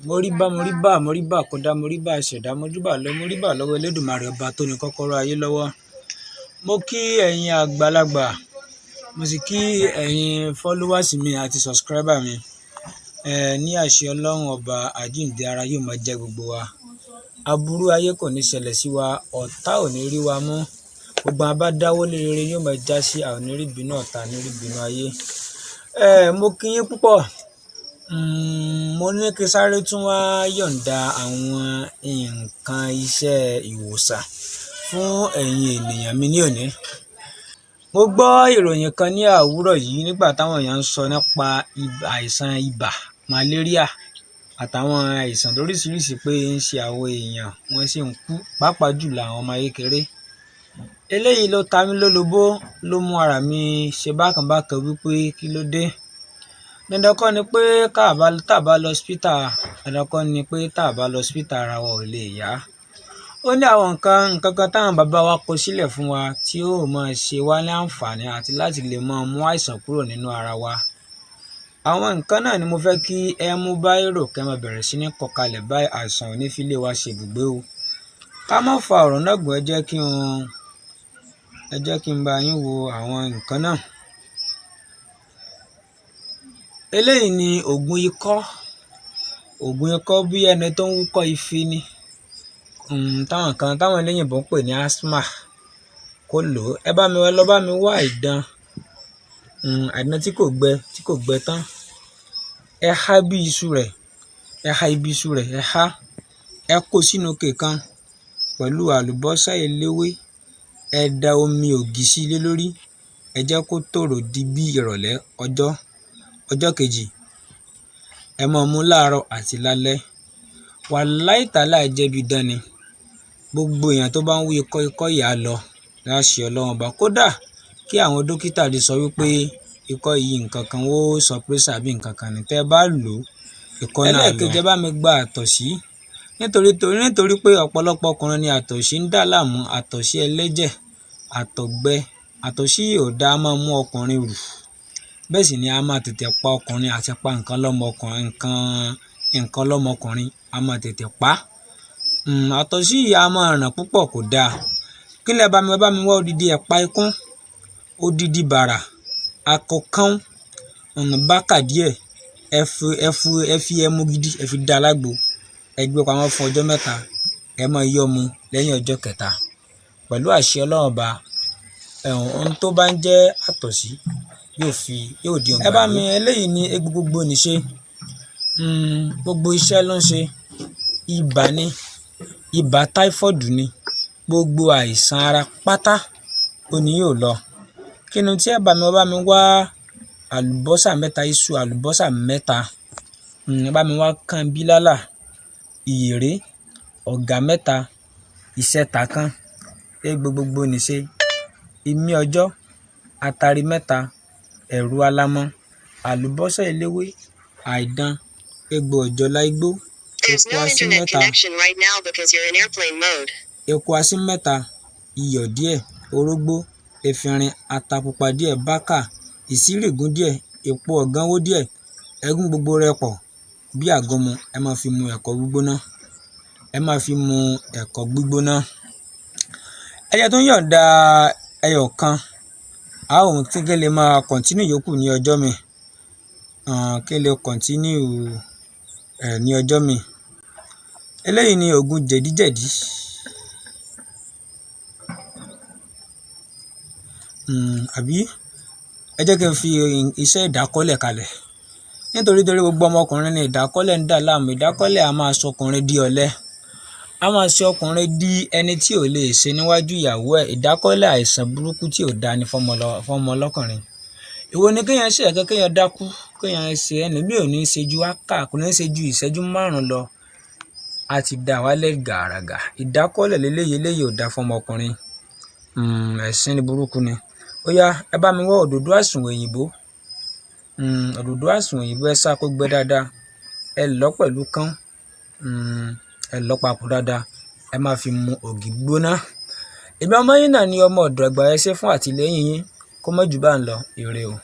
Moriba kódà moriba ṣẹ̀dá moriba lọ́wọ́ Elédùmarè ọba tó ní kọ́kọ́rọ́ ayé lọ́wọ́. Mo kí ẹ̀yin àgbàlagbà, mo sì kí ẹ̀yin followers mi àti subscriber mi. Ní àṣẹ Ọlọ́run ọba àjíǹde ara yóò máa jẹ́ gbogbo wa. Aburú ayé kò ní ṣẹlẹ̀ sí wa, ọ̀tá ò ní rí wa mú. Gbogbo abá dáwọ́ lé rere yóò máa já sí àwọn onírí ìbínú ọ̀tá onírí ìbínú ayé. Mo kí yín púpọ̀. Mo ní kí sáré tún wá yọ̀ǹda àwọn nǹkan iṣẹ́ ìwòsàn fún ẹ̀yin ènìyàn mi ní òní. Mo gbọ́ ìròyìn kan ní àwúrọ̀ yìí nígbà táwọn èèyàn ń sọ nípa àìsàn ibà, malaria àtàwọn àìsàn lóríṣiríṣi pé ń ṣe àwọn èèyàn, wọ́n sì ń kú, pàápàá jùlọ àwọn ọmọ kékeré. Eléyìí ló ta mí lólobó, ló mú ara mi ṣe bákan bákan wípé kí ló dé. Dandan kọ́ ni pé tá bá lọ hospital, dandan kọ́ ni pé tá bá lọ hospital ara wa ò lè yá. Ó ní àwọn nǹkan kan táwọn bàbá wa kọ sílẹ̀ fún wa tí ó máa ṣe wá ní àǹfààní àti láti lè máa mú àìsàn kúrò nínú ara wa. Àwọn nǹkan náà ni mo fẹ́ kí ẹ mú báírò kẹ́ máa bẹ̀rẹ̀ sí ní kọ kalẹ̀ báyìí, àìsàn ò ní fi lé wa ṣe ibùgbé o. Ká má fa ọ̀rọ̀ náà gùn, ẹ jẹ́ kí n bá yín wo àwọn nǹkan náà. Eléyìí ni ògùn ikọ́. Ògùn ikọ́ bí ẹni tó ń wúkọ́ ife ni. Táwọn eléyìnbó ń pè ní asthma kó lò ó. Ẹ lọ bá mi wá àìdán tí kò gbẹ tán. Ẹ há bí iṣu rẹ̀, ẹ kó sínú ike kan pẹ̀lú àlùbọ́sà eléwé. Ẹ da omi ògì sí lé lórí. Ẹ jẹ́ kó tòrò di bí ìrọ̀lẹ́ ọjọ́ kejì. Ẹ máa mú láàárọ̀ àti lálẹ́. Wàláì tàláì jẹ́ bí idán ni. Gbogbo èèyàn tó bá ń wí ikọ́ yà á lọ láṣẹ Ọlọ́run ọba. Kódà kí àwọn dókítà lè sọ wípé ikọ́ yìí nǹkan kan ó sọ pé sàbí nǹkan kan ni tẹ́ bá lò ikọ́ náà lọ. Ẹlẹ́ẹ̀kejì bá mi gba àtọ̀sí. Nítorí pé ọ̀pọ̀lọpọ̀ ọkùnrin ni àtọ̀sí ń dà láàmú, àtọ̀sí ẹlẹ́jẹ̀, àtọ̀gbẹ. Àtọ̀sí ò dá máa mú ọkùnrin rù. Bẹ́ẹ̀ sì ni a máa tètè pa ọkùnrin àti pa nǹkan lọ́mọkùnrin a máa tètè pa. Àtọ̀sí yìí a máa ràn púpọ̀, kò dáa. Kí lẹ bá mi wá odidi ẹ̀pà ikún, odidi bàrà, akọkán, bákà díẹ̀, ẹ fi ẹmu gidi ẹ fi dá lágbo. Ẹ gbé pamọ́ fún ọjọ́ 3. Ẹ máa yọ́ mu lẹ́yìn ọjọ́ 3. Pẹ̀lú àṣẹ Ọlọ́run ọba, ohun tó bá ń jẹ́ àtọ̀sí yóò di ohun gbàgbé. Eléyìí ni gbogbo nise. Gbogbo iṣẹ́ ló ń ṣe. Ibà ni, ibà táífọ́ọ̀dù ni, gbogbo àìsàn ara pátá ó ní yóò lọ. Kí ni tí ẹ bá mi wá àlùbọ́sà 3, iṣu àlùbọ́sà 3. Ẹ bá mi wá kan bílálà, ìyèré, ọ̀gà 3, ìṣẹ̀tà kan, gbogbo nise, imí ọjọ́, àtàrí 3, ẹ̀rù alámọ̀, àlùbọ́sà eléwé, àìdán, egbò òjòlá igbó, epo asín 3, iyọ̀ díẹ̀, orógbó, efinrin, ata pupa díẹ̀, bákà, ìsírígùn díẹ̀, epo ọ̀gánwó díẹ̀. Ẹ gún gbogbo rẹ̀ pọ̀ bí àgọ́mọ. Ẹ máa fi mu ẹ̀kọ gbígbóná. Ẹ jẹ́ tó ń yọ̀ǹda ẹyọ kan. Àwọn tí kí lè máa continue yòókù ní ọjọ́ mi. Kí lè continue ní ọjọ́ mi. Eléyìí ni ògùn jẹ̀díjẹ̀dí. Àbí ẹ jẹ́ kí n fi iṣẹ́ ìdákọ́lẹ̀ kalẹ̀. Nítorí gbogbo ọmọkùnrin ni ìdákọ́lẹ̀ ń dà láàmú. Ìdákọ́lẹ̀ a máa sọ ọkùnrin di ọ̀lẹ. A máa ṣe ọkùnrin di ẹni tí ò lè ṣe níwájú ìyàwó ẹ̀. Ìdákọ́lẹ̀ àìsàn burúkú tí ò dáa ni fọ́mọ ọlọ́kùnrin. Èwo ni kéèyàn ṣe ẹ̀kẹ́, kéèyàn dákú, kéèyàn ṣe ẹlòmíì ò ní ṣe ju kò ní ṣe ju ìṣẹ́jú 5 lọ. A ti dà wálẹ̀ gàràgà. Ìdákọ́lẹ̀ eléyìí ò dáa fọ́mọkùnrin. Ẹ̀sìn ni burúkú ni. Ó yá, ẹ bá mi wá òdòdó àsùnwọ̀n òyìnbó. Ẹ sá kó gbẹ dáadáa. Ẹ lọ̀ pẹ̀lú kán. Ẹ lọ̀ papọ̀ dáadáa. Ẹ máa fi mu ògì gbóná. Èmi ọmọ yín náà ni ọmọ ọ̀dọ̀ àgbà. Ẹ ṣé fún àtìlẹ́yìn yín. Kó má jù bá ń lọ. Ire o.